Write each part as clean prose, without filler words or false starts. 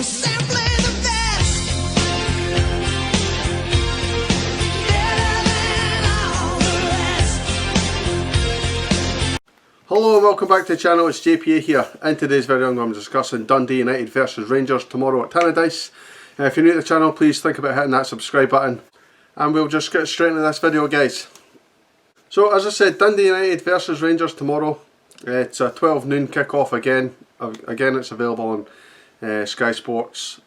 You're simply the best. Better than all the rest. Hello and welcome back to the channel, it's JPA here. In today's video I'm going to be discussing Dundee United versus Rangers tomorrow at Tannadice. If you're new to the channel, please think about hitting that subscribe button. And we'll just get straight into this video, guys. So as I said, Dundee United versus Rangers tomorrow. It's a 12 noon kick-off again. Again, it's available on Sky Sports.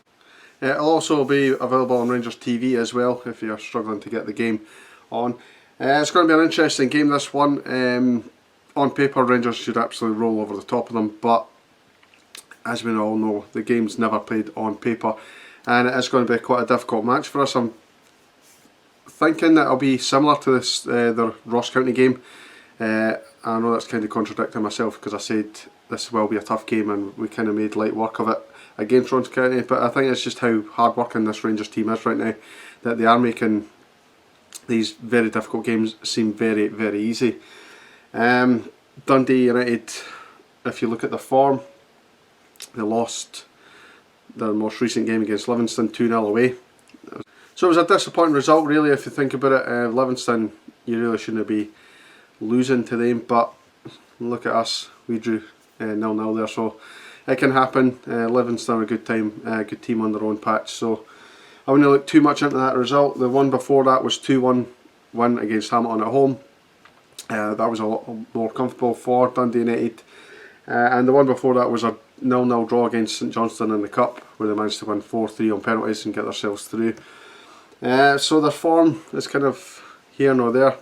It'll also be available on Rangers TV as well if you're struggling to get the game on. It's going to be an interesting game, this one. On paper, Rangers should absolutely roll over the top of them, but as we all know, the game's never played on paper, and it is going to be quite a difficult match for us. I'm thinking that it'll be similar to this the Ross County game. I know that's kind of contradicting myself because I said this will be a tough game and we kind of made light work of it against Ross County, but I think it's just how hard working this Rangers team is right now that they are making these very difficult games seem very, very easy. Dundee United, if you look at the form, they lost their most recent game against Livingston 2-0 away. So it was a disappointing result really if you think about it. Livingston, you really shouldn't be losing to them, but look at us, we drew 0-0 there, so it can happen. Livingston are a good team on their own patch, so I wouldn't look too much into that result. The one before that was 2-1 win against Hamilton at home. That was a lot more comfortable for Dundee United, and the one before that was a 0-0 draw against St Johnstone in the Cup, where they managed to win 4-3 on penalties and get themselves through. So their form is kind of here nor there.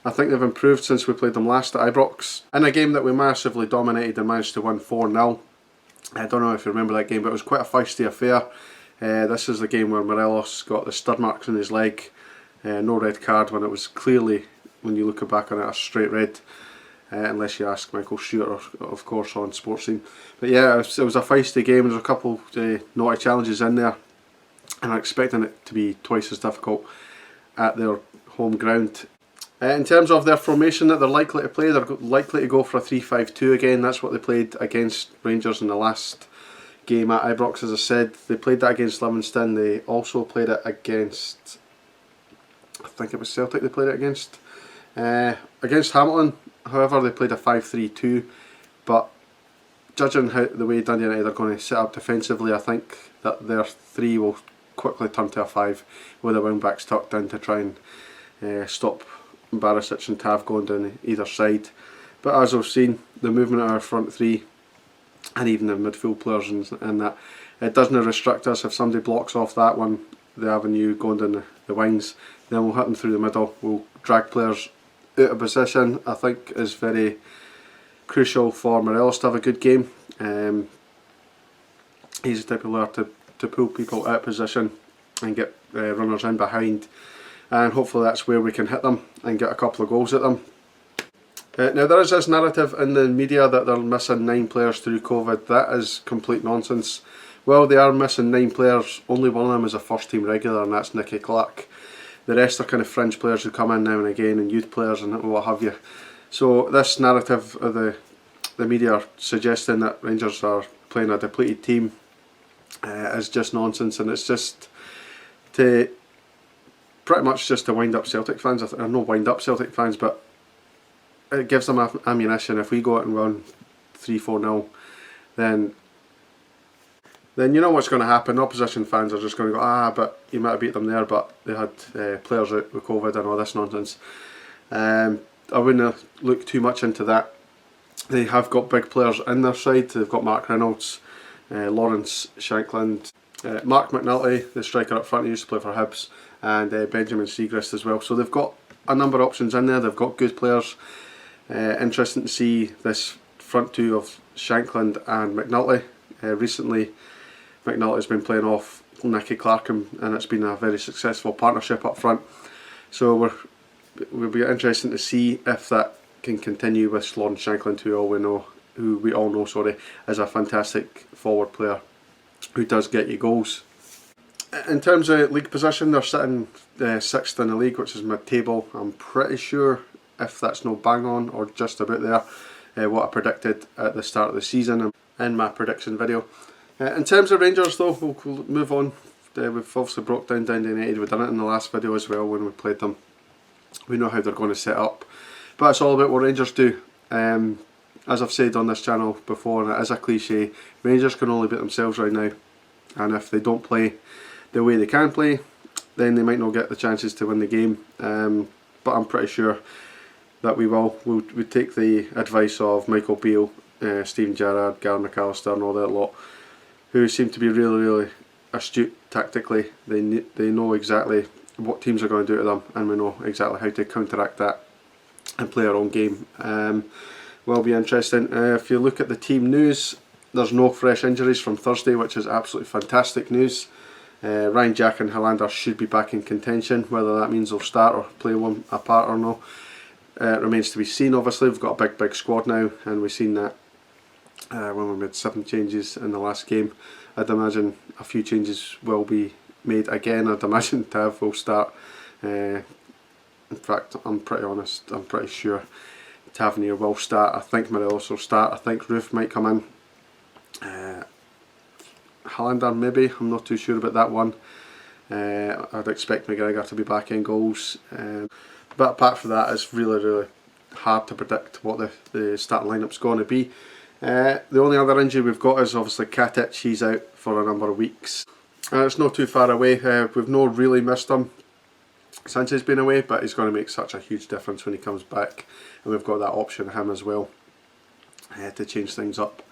I think they've improved since we played them last at Ibrox, in a game that we massively dominated and managed to win 4-0. I don't know if you remember that game, but it was quite a feisty affair. This is the game where Morelos got the stud marks in his leg. No red card when it was clearly, when you look back on it, a straight red, unless you ask Michael Shooter, of course, on Sports Scene. But yeah, it was a feisty game. There's a couple naughty challenges in there, and I'm expecting it to be twice as difficult at their home ground. In terms of their formation that they're likely to play, they're likely to go for a 3-5-2 again. That's what they played against Rangers in the last game at Ibrox, as I said. They played that against Livingston. They also played it against, I think it was Celtic they played it against. Against Hamilton, however, they played a 5-3-2, but judging how the way Dundee United are going to set up defensively, I think that their 3 will quickly turn to a 5 with the wing backs tucked in to try and stop Barisic and Tav going down either side. But as we've seen, the movement of our front 3 and even the midfield players and that, it doesn't restrict us. If somebody blocks off that one, the avenue going down the wings, then we'll hit them through the middle. We'll drag players out of position. I think is very crucial for Morelos to have a good game. He's the type of player to pull people out of position and get runners in behind, and hopefully that's where we can hit them and get a couple of goals at them. Now there is this narrative in the media that they're missing 9 players through COVID. That is complete nonsense. Well, they are missing 9 players. Only one of them is a first team regular, and that's Nicky Clark. The rest are kind of fringe players who come in now and again, and youth players and what have you. So this narrative of the media suggesting that Rangers are playing a depleted team is just nonsense, and it's just to pretty much just to wind up Celtic fans. I know wind up Celtic fans, but it gives them ammunition. If we go out and win 3-4-0, then you know what's going to happen. Opposition fans are just going to go, but you might have beat them there, but they had players out with COVID and all this nonsense. I wouldn't look too much into that. They have got big players in their side. They've got Mark Reynolds, Lawrence Shankland, Mark McNulty, the striker up front, who used to play for Hibs, and Benjamin Siegrist as well. So they've got a number of options in there. They've got good players. Interesting to see this front 2 of Shankland and McNulty. Recently McNulty's been playing off Nicky Clark, and it's been a very successful partnership up front. So we'll be interesting to see if that can continue with Lawrence Shankland, who we all know is a fantastic forward player who does get you goals. In terms of league position, they're sitting 6th in the league, which is mid-table. I'm pretty sure, if that's no bang on or just about there, what I predicted at the start of the season in my prediction video. In terms of Rangers though, we'll move on. We've obviously broke down Dundee United. We've done it in the last video as well when we played them. We know how they're going to set up, but it's all about what Rangers do. As I've said on this channel before, and it is a cliche, Rangers can only beat themselves right now, and if they don't play the way they can play, then they might not get the chances to win the game. But I'm pretty sure that we will. We'll take the advice of Michael Beale, Steven Gerrard, Gary McAllister and all that lot, who seem to be really astute tactically. They know exactly what teams are going to do to them, and we know exactly how to counteract that and play our own game. Will be interesting. If you look at the team news, there's no fresh injuries from Thursday, which is absolutely fantastic news. Ryan Jack and Helander should be back in contention. Whether that means they'll start or play one apart or no, remains to be seen. Obviously we've got a big squad now, and we've seen that when we made 7 changes in the last game. I'd imagine a few changes will be made again. I'd imagine Tav will start. In fact, I'm pretty sure Tavernier will start. I think Morelos will start. I think Roof might come in. Helander maybe, I'm not too sure about that one. I'd expect McGregor to be back in goals. But apart from that, it's really hard to predict what the starting lineup's going to be. The only other injury we've got is obviously Katic. He's out for a number of weeks. It's not too far away. We've not really missed him since he's been away, but he's going to make such a huge difference when he comes back, and we've got that option him as well to change things up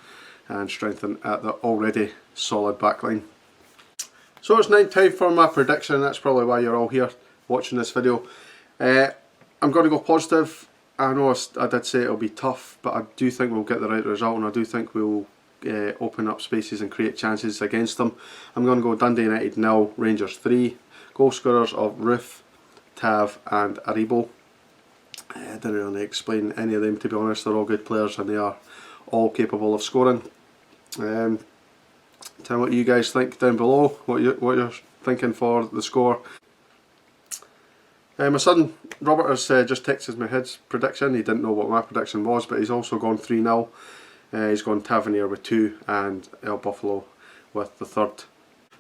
and strengthen at the already solid backline. So it's now time for my prediction. That's probably why you're all here watching this video. I'm going to go positive. I know I did say it'll be tough, but I do think we'll get the right result, and I do think we'll open up spaces and create chances against them. I'm going to go Dundee United 0, Rangers 3. Goal scorers of Roof, Tav and Aribo. I didn't really explain any of them, to be honest. They're all good players and they are all capable of scoring. Tell me what you guys think down below, what you're thinking for the score. My son Robert has just texted me his prediction. He didn't know what my prediction was, but he's also gone 3-0. He's gone Tavernier with 2 and El Buffalo with the 3rd.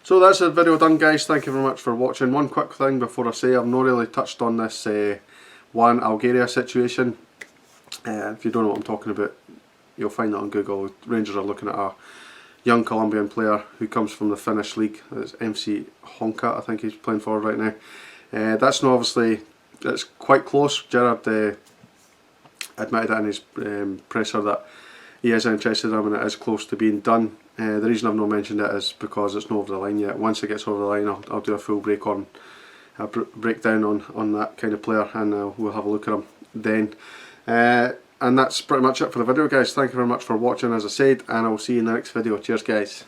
So that's the video done, guys. Thank you very much for watching. One quick thing before I say, I've not really touched on this one Algeria situation. If you don't know what I'm talking about, you'll find that on Google. Rangers are looking at a young Colombian player who comes from the Finnish league. It's MC Honka, I think he's playing for right now. That's not obviously, it's quite close. Gerrard admitted it in his presser that he is interested in him and it is close to being done. The reason I've not mentioned it is because it's not over the line yet. Once it gets over the line, I'll do a full breakdown on that kind of player, and we'll have a look at him then. And that's pretty much it for the video, guys. Thank you very much for watching, as I said, and I'll see you in the next video. Cheers, guys.